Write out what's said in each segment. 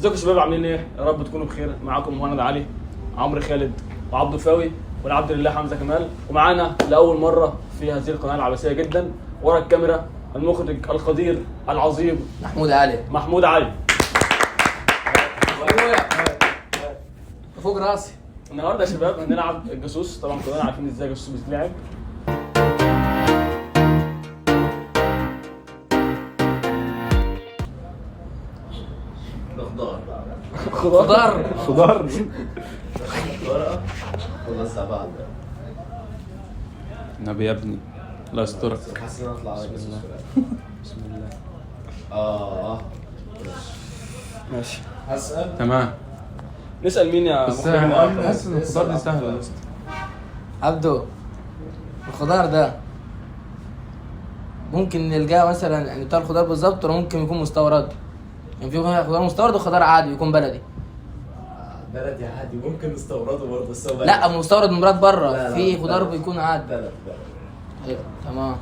ازيكم يا شباب عاملين ايه؟ يا رب تكونوا بخير. معاكم مهند علي، عمرو خالد، وعبد الفاوي، والعبد لله حمزه كمال. ومعانا لاول مره في هذه القناه العباسيه جدا ورا الكاميرا المخرج القدير العظيم محمود علي. فوق راسي. النهارده يا شباب هنلعب الجاسوس. طبعا كلنا عارفين ازاي الجاسوس بيتلعب. خضار خضار ورقة خلص بعد نبي يا ابني لا استرك. حاسس ان اطلع على بسم الله. ماشي هسأل تمام. نسال مين يا بس مخرجنا؟ حاسس ان الخضار دي سهله يا اسطى. عبدو، الخضار ده ممكن نلقاه مثلا يعني بتاع الخضار بالظبط، ولا ممكن يكون مستورد؟ يعني في خضار مستورد وخضار عادي يكون بلدي. بلدي عادي ممكن نستورده برضه بس هو لا مستورد من مرات بره. لا، في لا، خضار لا. بيكون عادي. بلد حلو، تمام.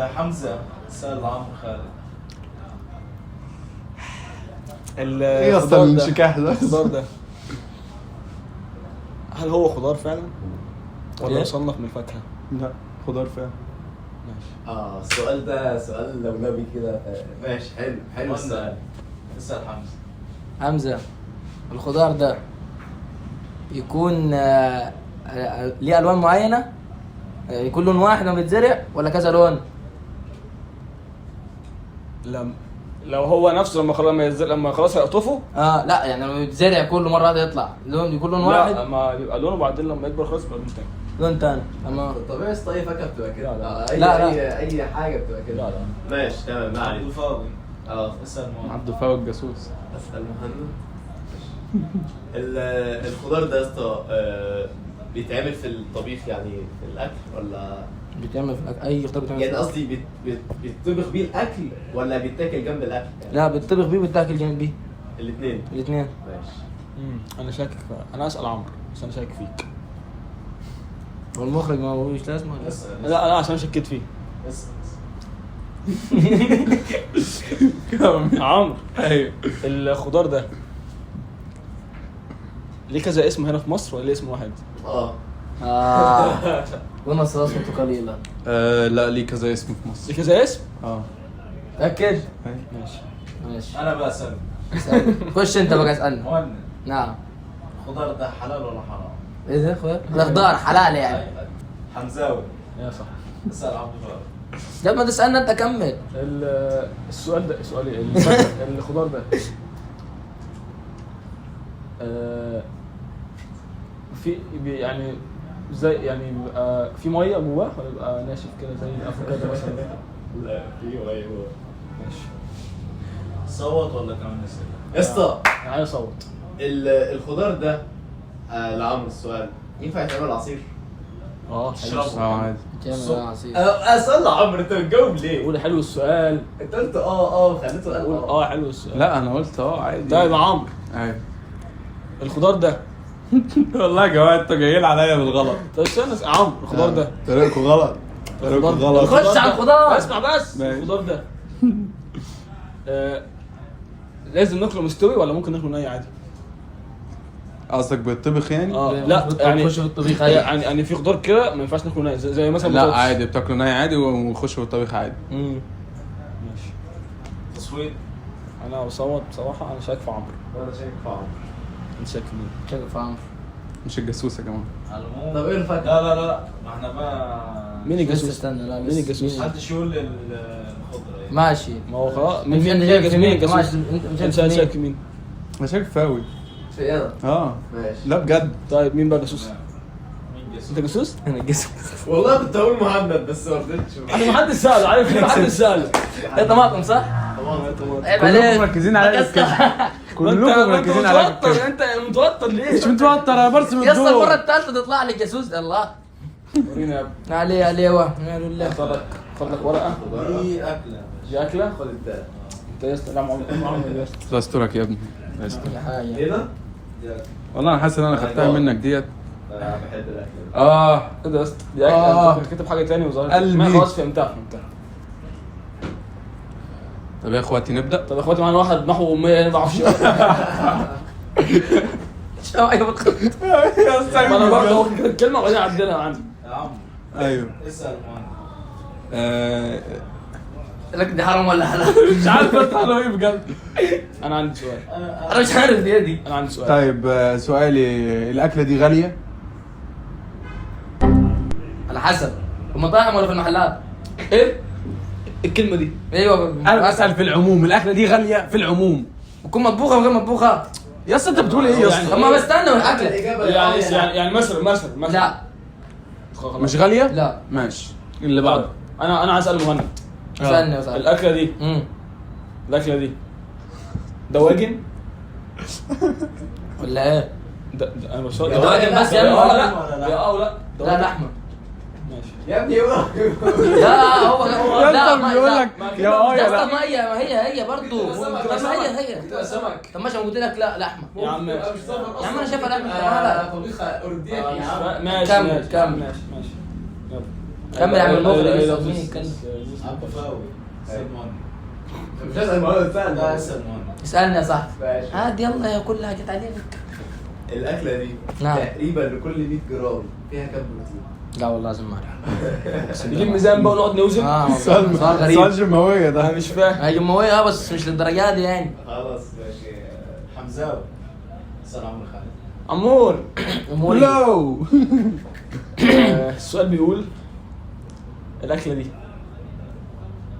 حمزة سأل عمرو خالد ايه اصلا الانشكاح ده؟ الخضار ده هل هو خضار فعلا ولا إيه؟ مصنف من الفاكهه؟ لا خضار فعلا. ماشي. السؤال ده سؤال لولبي كده. ماشي حلو السؤال. اسأل حمزة. حمزة، الخضار ده يكون ليه الوان معينه؟ يكون لون واحد لما بيتزرع ولا كذا لون؟ لو هو نفسه لما خلاص هيقطفه. لا يعني لما بيتزرع كل مره واحده يطلع لون، يكون لون واحد. لا ما يبقى لونه بعدين لما يكبر خلاص يبقى لون تاني. لون تاني، تمام. طبيعي اي فاكهة بتبقى كده. لا، اي لا. اي حاجة بتبقى كده. لا. ماشي تمام. ما عليك. فاضي. اسأل مهند. عبد الفاوي الجاسوس. اسأل مهند. الخضار ده يا اسطى بيتعمل في الطبيخ يعني في الاكل ولا بيتعمل في الأكل. اي خضار بيتعمل يعني في الأكل. قصدي بيتطبخ بيه الاكل ولا بيتاكل جنب الاكل يعني؟ لا بيتطبخ بيه وبيتاكل جنب بيه. الاثنين. ماشي. انا شاكك انا اسال عمرو بس انا شاكك فيك. هو المخرج ما هوش لازمه. اسأل. لا عشان شكيت فيه. اسأل. عمرو، ايوه الخضار ده ليه كذا اسم هنا في مصر ولا ليه اسم واحد؟ ونص اصوته قليلا. لا ليه كذا اسم في مصر. ليه كذا اسم؟ تاكد. ماشي. انا بسأل. خش انت بقى اسالني. مهند، نعم. الخضار ده حلال ولا حرام؟ ايه ده خضار؟ الخضار حلال يعني. حمزاوي. يا صح. اسأل عبد الفاضل. قبل ما تسالنا انت كمل. السؤال ده سؤالي الخضار ده في يعني زي يعني بيبقى في ميه جواه ولا بيبقى ناشف كده زي الافوكادو مثلا؟ لا ايوه ماشي. صوت ولا كمان اسئله؟ يا اسطى يعني صوت. الخضار ده لعمرو السؤال ينفع يتعمل عصير؟ حلو. عادي. بتعمل عصير. اسال عمرو انت بتجاوب ليه؟ قول حلو السؤال. انت قلت خليته قال قول حلو السؤال. لا انا قلت عادي. طيب يا عمرو، ايوه الخضار ده والله يا جماعه انتوا جايين عليا بالغلط. طب استنى يا عمرو، الخضار ده طريقكم غلط. طريقكم غلط. خش على الخضار. اسمع بس. ماشي. الخضار ده لازم ناكله مستوي ولا ممكن ناكله ني عادي؟ قصدك بالطبخ يعني؟ لا يعني خش في الطبيخ يعني في خضار كده ما ينفعش ناكله ني زي مثلا لا بطاطس. عادي بتاكلوا ناي عادي ونخش في الطبيخ عادي. ماشي. تصويت. انا بصوت بصراحه. انا شاك في عمرو. وانا شايف في عمرو. انت شاك في مين؟ شايف عمرو. مش الجاسوس يا جماعه. طب ايه الفرق؟ لا ما احنا بقى مين لسه الجاسوس؟ استنى. لا مين الجاسوس؟ محدش يقول الخضره يعني. ماشي. ما هو خلاص مين مين شايف الجاسوس؟ مين؟ مين الجاسوس؟ ماشي. انت شايف انت شاك في مين؟ انا شايف فاوي. في انا. ماشي. لا بجد. طيب مين بقى جاسوس؟ مين جسم؟ انت جاسوس؟ انا الجسم. والله كنت هقول مهند بس ما رضيتش. انا محدش سأله. عارف ليه محدش سأله؟ انت طماطم صح؟ عيب عليك. كلكم مركزين عليا كده. كلكم مركزين عليا كده. انت متوتر ليه؟ مش متوتر انا برسم يا اسطى المره الدور. الثالثه تطلع لي جاسوس. الله ورينا يا ابني. عليه ماله الله. خد لك ورقه. دي اكله. دي اكله. خد الدال. انت يا اسطى لا عمرك يا اسطى. لا استرك يا ابني. لا استرك. اي حاجه. ايه ده؟ دي اكله. والله انا حاسس ان انا خدتها منك ديت. انا بحب الاكل. ايه ده يا اسطى؟ دي اكله. انت كنت كاتب حاجه ثانيه وظهرت. قلبي. ما خلاص فهمتها. طب يا اخواتي نبدا. طب يا اخواتي معانا واحد نحو 100 انا ما بعرفش شو ايوه بتخط. ما انا برضه هو كده الكلمه وبعدين اعدلها عندي. يا عم ايوه اسال مهند. لك دي حرام ولا حلال؟ مش عارف انت قالوا ايه بجد. انا عندي سؤال. انا مش عارف دي. انا عندي سؤال. طيب سؤالي، الاكله دي غاليه؟ على حسب في المطاعم ولا في المحلات؟ ايه الكلمه دي؟ ايوه انا بسال في العموم، الاكله دي غاليه في العموم. بتكون مطبوخه وغير مطبوخه. يا اسطى انت بتقول ايه يا اسطى؟ طب ما بستنى من الاكله. يعني مثلا لا مش غاليه؟ لا ماشي اللي بعده. انا عايز اسال مهند. استنى الاكله دي دواجن ولا ايه؟ انا بسؤال دواجن بس يا ابني لا ولا يا لا لا لحمه ماشي يا ابني هو لا هو يا لا اسطى بيقول لك يا يا لا. اسطى ما هي برضه هي كده سمك. طب ماشي انا قلت لك لا لحمه يا عم ماشي يا عم انا شايفها لحمه لا طبيخ ارديح يا عم. ماشي كمل، ماشي كمل. ماشي يلا كمل يا عم المخرج أيوة، لسه أيوة، مين بس- يتكلم. بس- عبد فاوي اسال مهند. مش هسأل مهند فعلا. لا اسال مهند. اسالني يا صاحبي ماشي. عادي يلا يا كلها جت عليك. الأكلة دي نعم. تقريبا لكل 100 جرام فيها كام بروتين؟ لا والله لازم ما اعرف. نجيب ميزان بقى ونقعد نوزن. سؤال غريب. سؤال جمهورية ده. انا مش فاهم. هي جمهورية بس مش للدرجة دي يعني. خلاص ماشي. حمزاوي اسال عمرو خالد. عمور جمهورية. لو السؤال بيقول الاكله دي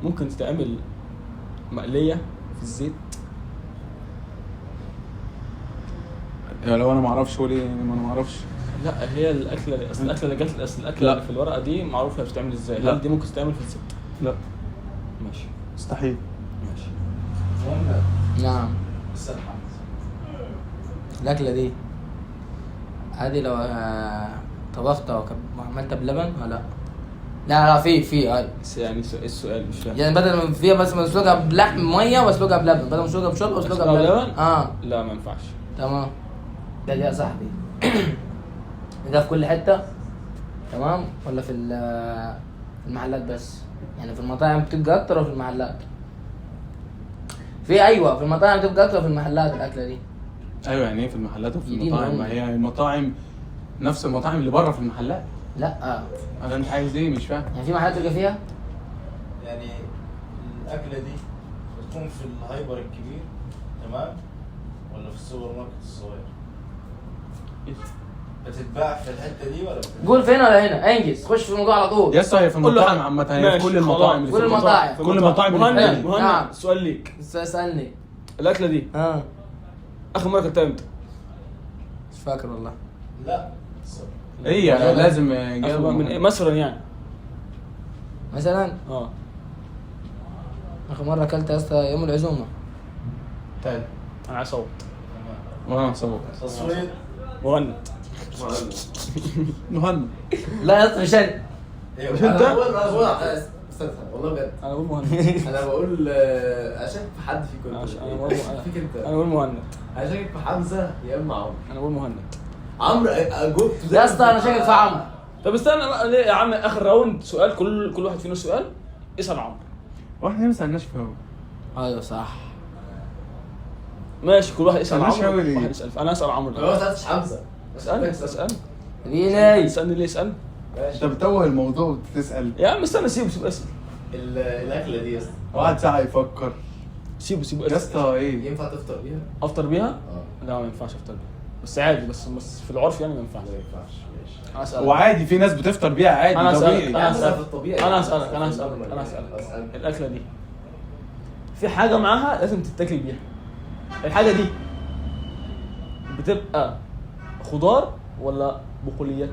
ممكن تتعمل مقليه في الزيت؟ لو انا ما اعرفش هو ليه ما انا ما اعرفش. لا هي الاكله اصل الاكله اللي جت اصل الاكله لا. اللي في الورقه دي معروفه هي بتتعمل ازاي. لا. هل دي ممكن تتعمل في الزيت؟ لا ماشي مستحيل. ماشي مهند نعم. اسال حمزه. الأكلة دي هذه لو طبختها وعملتها بلبن ولا لا في هاي يعني السؤال مش فاهم. يعني بدل ما فيها بس مسلوقة بلحم مية واسلقها بلبن بدل ما اسلقها بشرب اسلقها أسلقها بلبن. بلبن؟ لا ما ينفعش. تمام. ده يا صاحبي ده في كل حتة تمام ولا في المحلات بس؟ يعني في المطاعم بتبقى أكتر وفي المحلات؟ ايوه في المطاعم بتبقى أكتر في المحلات الأكلة دي. ايوه يعني ايه في المحلات وفي دي المطاعم؟ مهمة. ما هي المطاعم نفس المطاعم اللي بره في المحلات. لا انا انت عايز ايه مش فاهم. يعني في محلات تلقى فيها يعني الاكله دي بتكون في الهايبر الكبير تمام ولا في السوبر ماركت الصغير؟ بتتباع في الحته دي ولا بتتباع؟ قول فين ولا هنا انجز خش في الموضوع على طول. يا اسطى هي في قول له المطاعم حاجة. عامة، هي ماشي، في كل المطاعم اللي في كل المطاعم. كل المطاعم اللي في مهند الحتة. نعم. سؤال ليك. اسألني. الاكله دي اخر مره اكلتها امتى؟ مش فاكر والله. لا هي لازم اخر مرة من ايه مثلا يعني؟ مثلا اه اخر مرة اكلتها يا اسطى يوم العزومة. تعال انا عايز اصوت. وانا صوت تصويت. مهند مهند. لا يا اسطى مش انا. ايوه مش أنت؟ أنا بقول استنى والله بجد. انا بقول مهند. أنا بقول أشك في حد فيكم. أنا بقول فيك أنت. انا بقول مهند. أشك في حمزة يا إما عمرو. انا بقول مهند. عمرو جبت يا اسطى انا شاكك في عمرو. طب استنى بقى ليه يا عم اخر راوند سؤال كل واحد فينا سؤال اسال عمرو. واحنا ما سالناش في هو. ايوه صح. ماشي كل واحد يسال مالناش عمرو أوي ليه؟ واحد يسال انا اسال عمرو. أنا ما سألتش حمزة. اسالني ليه اسالني ليه اسال انت بتوه الموضوع وتسال. يا عم استنى سيبه اسال الأكلة دي يا اسطى واحد ساعة يفكر سيبه يا اسال. اسطى ايه. ينفع تفطر بيها؟ افطر بيها؟ اه لا ما ينفعش افطر بيها بس عادي بس في العرف يعني ما ينفعش. ما ينفعش ماشي. انا اسالك وعادي في ناس بتفطر بيها عادي أنا أسألك. طبيعي. أنا أسألك في الطبيعي. انا اسالك الاكله دي في حاجه معاها لازم تتاكل بيها. الحاجه دي بتبقى خضار ولا بقوليات؟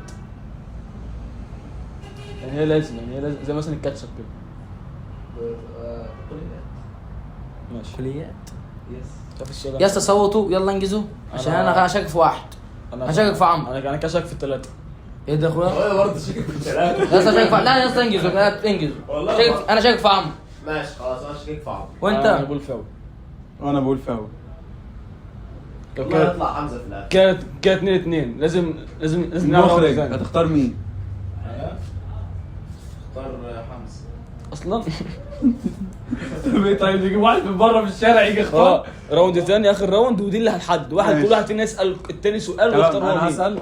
يعني هي لازم زي مثلا الكاتشب كده. ماشي كليات. يس. شايف السؤال يا اسطى صوتوا يلا انجزوا عشان انا شاكك في واحد. انا شاكك في عمرو. انا كشك في الثلاثه. ايه ده يا اخويا؟ هو برضه شاكك في الثلاثة. يا اسطى شاكك في لا يا اسطى انجزوا انجزوا. والله انا شاكك في عمرو. ماشي خلاص أنا شاكك في عمرو. وانت؟ انا بقول فاول. وانا بقول فاول. والله يطلع حمزة في الآخر. كانت 2-2 لازم نعرف المخرج الميزان. هتختار مين؟ انا اختار حمزه. اصلا طيب يجيب واحد من بره في الشارع يجي يختار. راوند تاني، اخر راوند، ودي اللي هنحدد واحد، ماشي. كل واحد فينا يسال التاني سؤال ويختار هو انا مين. هسال.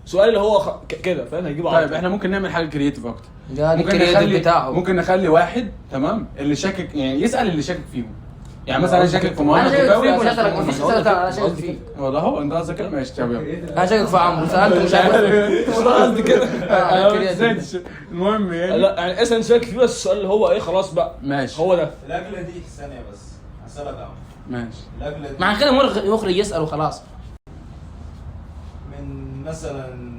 سؤال اللي هو كده فاهم، هيجيبه على طيب طول. احنا ممكن نعمل حاجه كرييتيف اكتر. ده الكرياتيف بتاعه. ممكن نخلي واحد تمام اللي شاكك، يعني يسال اللي شاكك فيهم. يعني مثلا انا شاكك في انا مهند شاكك فيه وفاوي. مش هسألك، مفيش اسئله انا شاكك فيه. والله هو انت قصدك كده ماشي تمام. انا شاكك في عمرو، سالته مش عارف. مش قصدي كده. انا ما كرياتيف. نسيتش. المهم يعني لا يعني اسال شاك فيه، بس السؤال اللي هو ايه خلاص بقى ماشي هو ده. الاكله دي ثانيه بس هسألك عمرو. ماشي. الاكله دي مع كده مخرج يسال وخلاص. من مثلا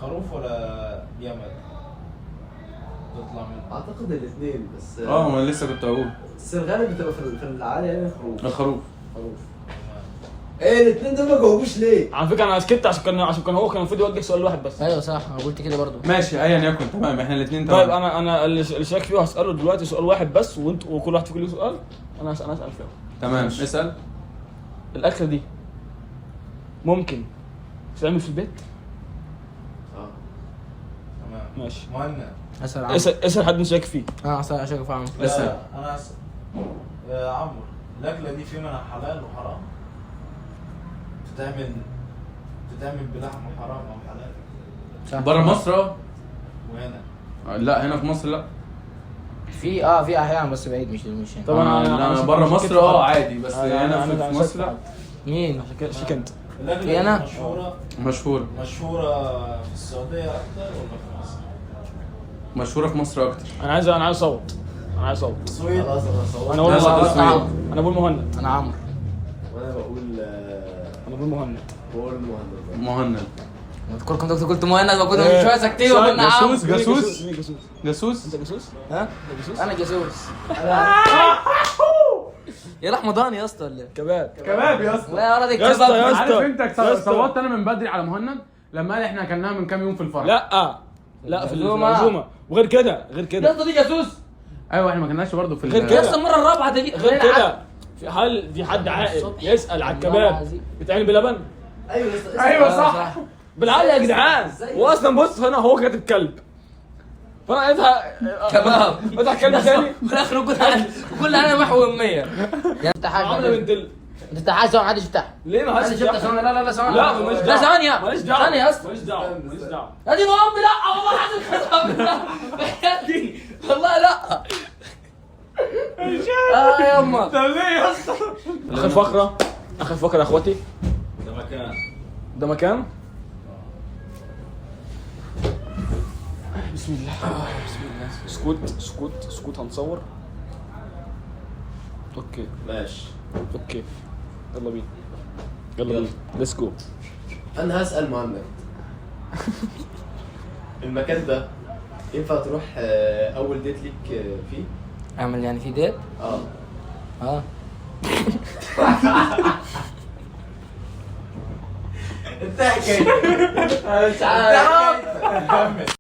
خروف ولا جمل؟ تطلع من اعتقد الاثنين بس. ما انا لسه كنت هقول بس الغالب بتبقى في العالي يعني خروف. الخروف. خروف. ايه الاثنين دول ما جاوبوش ليه؟ على فكره انا سكت عشان كان هو كان المفروض يوجه سؤال واحد بس. ايوه صح، انا قلت كده برضو. ماشي ايا يكن تمام، احنا الاثنين تمام. طيب انا اللي شاك فيه هساله دلوقتي سؤال واحد بس، وانت وكل واحد فيكم له سؤال. انا هسال فيه. تمام اسال. الاكله دي ممكن تتعمل في البيت؟ اه تمام. ماشي. مهند. اسال عمرو. اسال حد شاك فيه. اسال شاكك في عمرو. اسال. انا اسال. يا عمرو الاكله دي في منها حلال وحرام؟ تتعمل بلحم حرام او حلال؟ صح. بره مصر وهنا لا هنا في مصر لا. في احيان بس بعيد مش هنا. طبعا انا بره مصر عادي، بس هنا في مصر لا. مين؟ عشان كده شيك انت. الاكله أنا؟ دي مشهورة مشهوره في السعوديه اكتر ولا في مصر؟ مشهورة في مصر اكتر. انا عايز اصوت. السويد. خلاص انا صورت. انا بقول لا، لا، مهند. السويد. انا بقول مهند. انا عمرو. وانا بقول مهند. بقول مهند. مهند. كلكم دكتور قلت مهند، وكنت من شويه ساكتين وقلنا عمرو. جاسوس. مين جاسوس؟ جاسوس. انت جاسوس؟ ها؟ جاسوس؟ انا جاسوس. يا رمضان يا اسطى ولا كباب. كباب يا اسطى. لا يا ولد يا اسطى، يا الكباب. اسطى. عارف انت يا اسطى. صوتت انا من بدري على مهند لما قال احنا اكلناها من كام يوم في الفرح. لا في العزومة. العزومه، وغير كده يا اسطى دي جاسوس. ايوه احنا ما كلناش برضه في غير يا كده. اسطى المره الرابعه دي غير كده في حد عاقل يسال على الكباب بيتعمل بلبن؟ ايوه يا اسطى. ايوه صح. بالعقل يا جدعان. واصلا بص هنا هو كاتب كلب، فانا لقيتها كباب. فتح كلب ثاني. في الاخر كل انا محو اميه. يا انت عامله حاجه بنت انت عايز ثواني محدش يفتح. ليه ما انا حدش شفتها ثواني. لا ثواني. لا ماليش لا دعوه. ثانيه. ماليش دعوه. ثانيه يا اسطى. ماليش دعوه. ادي امي لا والله العظيم بحياتي والله لا. يا يما. طب ليه يا اسطى؟ اخر فقره يا اخواتي. ده مكان. بسم الله. سكوت هنصور. اوكي ماشي. يلا بينا ليتس جو. انا هسأل مهند. المكان ده ينفع تروح اول ديت ليك فيه؟ اعمل يعني في ديت؟ اه. انت حكاية. مش عارف.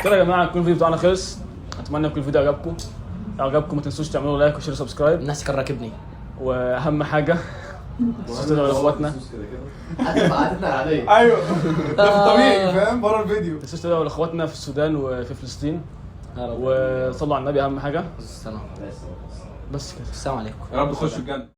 كده يا جماعه يكون الفيديو بتاعنا خلص. اتمنى يكون الفيديو عجبكم. ما تنسوش تعملوا لايك وشير وسبسكرايب، الناس كان راكبني. واهم حاجه تنسوش تدعوا لاخواتنا. حتى في قعدتنا العادية. ايوه ده طبيعي فاهم بره الفيديو. تنسوش تدعوا لاخواتنا في السودان وفي فلسطين، وصلوا على النبي اهم حاجه. السلام بس كده. السلام عليكم. يا رب تخشوا الجنة.